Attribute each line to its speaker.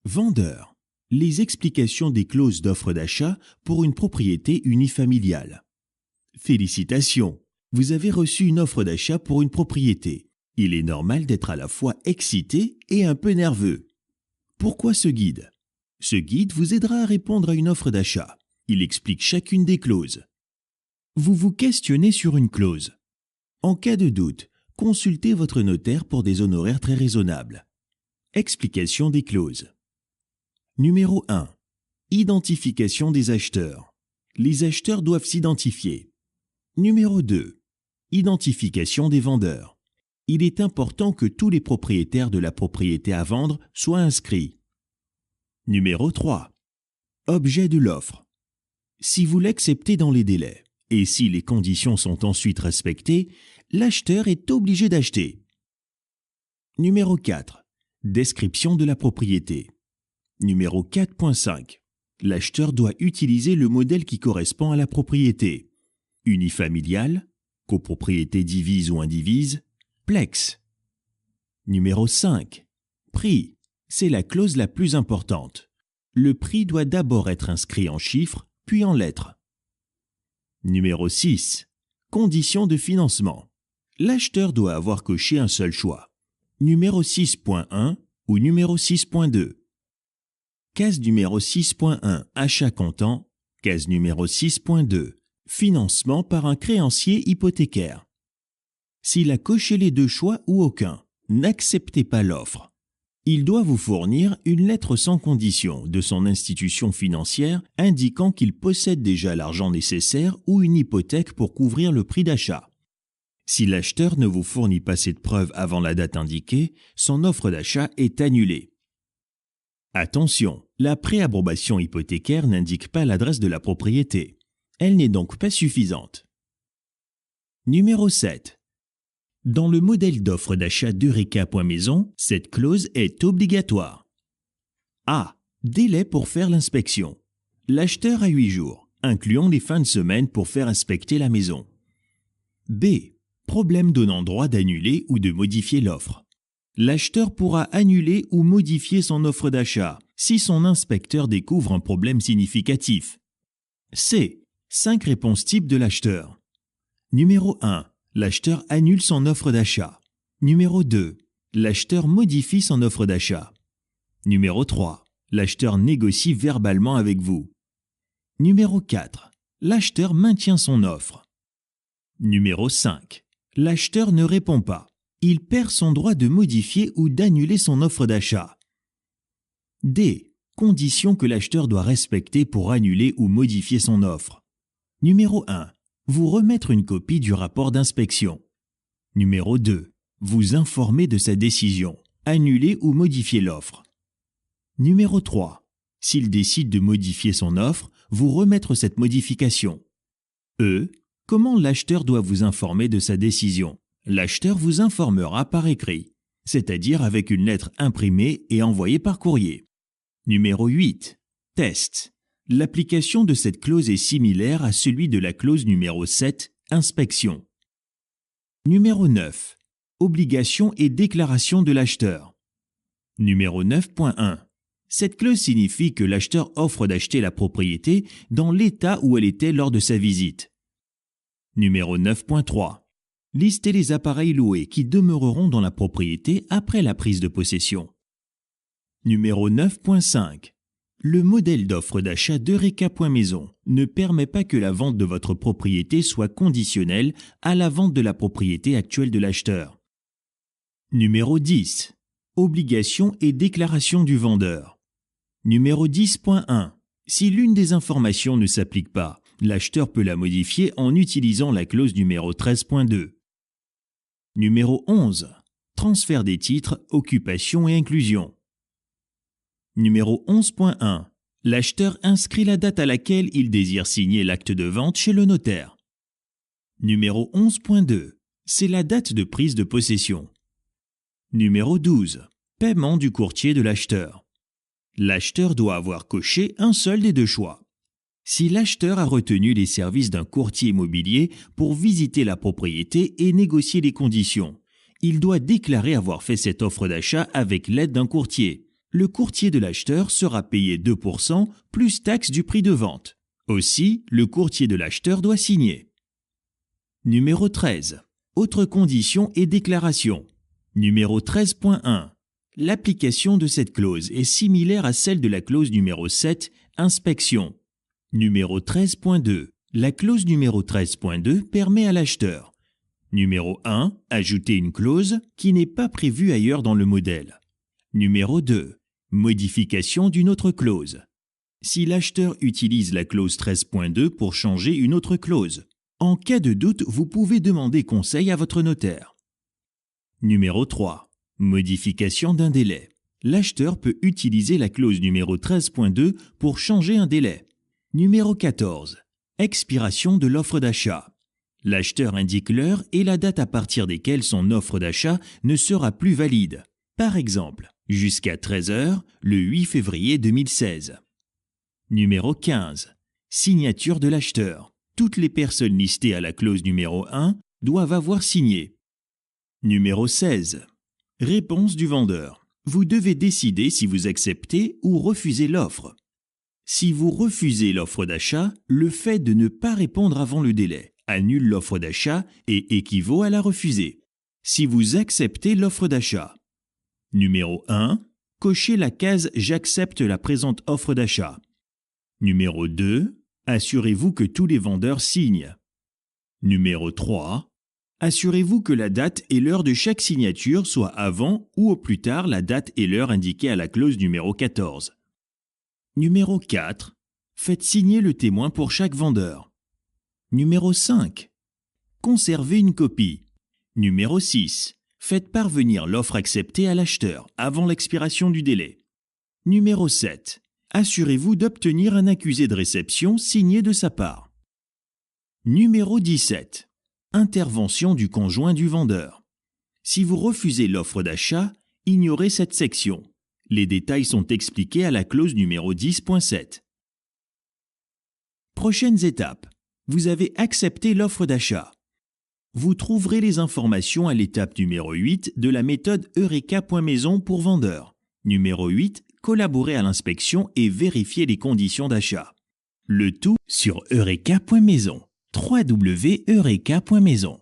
Speaker 1: Vendeur. Les explications des clauses d'offre d'achat pour une propriété unifamiliale. Félicitations, vous avez reçu une offre d'achat pour une propriété. Il est normal d'être à la fois excité et un peu nerveux. Pourquoi ce guide? Ce guide vous aidera à répondre à une offre d'achat. Il explique chacune des clauses. Vous vous questionnez sur une clause. En cas de doute, consultez votre notaire pour des honoraires très raisonnables. Explication des clauses. Numéro 1. Identification des acheteurs. Les acheteurs doivent s'identifier. Numéro 2. Identification des vendeurs. Il est important que tous les propriétaires de la propriété à vendre soient inscrits. Numéro 3. Objet de l'offre. Si vous l'acceptez dans les délais et si les conditions sont ensuite respectées, l'acheteur est obligé d'acheter. Numéro 4. Description de la propriété. Numéro 4.5. L'acheteur doit utiliser le modèle qui correspond à la propriété. Unifamiliale, copropriété divise ou indivise, plex. Numéro 5. Prix. C'est la clause la plus importante. Le prix doit d'abord être inscrit en chiffres, puis en lettres. Numéro 6. Conditions de financement. L'acheteur doit avoir coché un seul choix. Numéro 6.1 ou numéro 6.2. Case numéro 6.1, achat comptant. Case numéro 6.2, financement par un créancier hypothécaire. S'il a coché les deux choix ou aucun, n'acceptez pas l'offre. Il doit vous fournir une lettre sans condition de son institution financière indiquant qu'il possède déjà l'argent nécessaire ou une hypothèque pour couvrir le prix d'achat. Si l'acheteur ne vous fournit pas cette preuve avant la date indiquée, son offre d'achat est annulée. Attention, la préapprobation hypothécaire n'indique pas l'adresse de la propriété. Elle n'est donc pas suffisante. Numéro 7. Dans le modèle d'offre d'achat d'Eureka.maison, cette clause est obligatoire. A. Délai pour faire l'inspection. L'acheteur a 8 jours, incluant les fins de semaine pour faire inspecter la maison. B. Problème donnant droit d'annuler ou de modifier l'offre. L'acheteur pourra annuler ou modifier son offre d'achat si son inspecteur découvre un problème significatif. C. 5 réponses types de l'acheteur. Numéro 1. L'acheteur annule son offre d'achat. Numéro 2. L'acheteur modifie son offre d'achat. Numéro 3. L'acheteur négocie verbalement avec vous. Numéro 4. L'acheteur maintient son offre. Numéro 5. L'acheteur ne répond pas. Il perd son droit de modifier ou d'annuler son offre d'achat. D. Conditions que l'acheteur doit respecter pour annuler ou modifier son offre. Numéro 1. Vous remettre une copie du rapport d'inspection. Numéro 2. Vous informer de sa décision, annuler ou modifier l'offre. Numéro 3. S'il décide de modifier son offre, vous remettre cette modification. E. Comment l'acheteur doit vous informer de sa décision? L'acheteur vous informera par écrit, c'est-à-dire avec une lettre imprimée et envoyée par courrier. Numéro 8. Test. L'application de cette clause est similaire à celui de la clause numéro 7, inspection. Numéro 9. Obligation et déclaration de l'acheteur. Numéro 9.1. Cette clause signifie que l'acheteur offre d'acheter la propriété dans l'état où elle était lors de sa visite. Numéro 9.3. Listez les appareils loués qui demeureront dans la propriété après la prise de possession. Numéro 9.5. Le modèle d'offre d'achat d'Eureka.maison ne permet pas que la vente de votre propriété soit conditionnelle à la vente de la propriété actuelle de l'acheteur. Numéro 10. Obligation et déclaration du vendeur. Numéro 10.1. Si l'une des informations ne s'applique pas, l'acheteur peut la modifier en utilisant la clause numéro 13.2. Numéro 11. Transfert des titres, occupation et inclusion. Numéro 11.1. L'acheteur inscrit la date à laquelle il désire signer l'acte de vente chez le notaire. Numéro 11.2. C'est la date de prise de possession. Numéro 12. Paiement du courtier de l'acheteur. L'acheteur doit avoir coché un seul des deux choix. Si l'acheteur a retenu les services d'un courtier immobilier pour visiter la propriété et négocier les conditions, il doit déclarer avoir fait cette offre d'achat avec l'aide d'un courtier. le courtier de l'acheteur sera payé 2% plus taxe du prix de vente. Aussi, le courtier de l'acheteur doit signer. Numéro 13. Autres conditions et déclarations. Numéro 13.1. L'application de cette clause est similaire à celle de la clause numéro 7, inspection. Numéro 13.2. La clause numéro 13.2 permet à l'acheteur. Numéro 1. Ajouter une clause qui n'est pas prévue ailleurs dans le modèle. Numéro 2. Modification d'une autre clause. Si l'acheteur utilise la clause 13.2 pour changer une autre clause. En cas de doute, vous pouvez demander conseil à votre notaire. Numéro 3. Modification d'un délai. L'acheteur peut utiliser la clause numéro 13.2 pour changer un délai. Numéro 14. Expiration de l'offre d'achat. L'acheteur indique l'heure et la date à partir desquelles son offre d'achat ne sera plus valide. Par exemple, jusqu'à 13 heures, le 8 février 2016. Numéro 15. Signature de l'acheteur. Toutes les personnes listées à la clause numéro 1 doivent avoir signé. Numéro 16. Réponse du vendeur. Vous devez décider si vous acceptez ou refusez l'offre. Si vous refusez l'offre d'achat, le fait de ne pas répondre avant le délai annule l'offre d'achat et équivaut à la refuser. Si vous acceptez l'offre d'achat. Numéro 1. Cochez la case « J'accepte la présente offre d'achat ». Numéro 2. Assurez-vous que tous les vendeurs signent. Numéro 3. Assurez-vous que la date et l'heure de chaque signature soient avant ou au plus tard la date et l'heure indiquée à la clause numéro 14. Numéro 4. Faites signer le témoin pour chaque vendeur. Numéro 5. Conservez une copie. Numéro 6. Faites parvenir l'offre acceptée à l'acheteur avant l'expiration du délai. Numéro 7. Assurez-vous d'obtenir un accusé de réception signé de sa part. Numéro 17. Intervention du conjoint du vendeur. Si vous refusez l'offre d'achat, ignorez cette section. Les détails sont expliqués à la clause numéro 10.7. Prochaines étapes. Vous avez accepté l'offre d'achat. Vous trouverez les informations à l'étape numéro 8 de la méthode Eureka.maison pour vendeurs. Numéro 8. Collaborer à l'inspection et vérifier les conditions d'achat. Le tout sur Eureka.maison. www.eureka.maison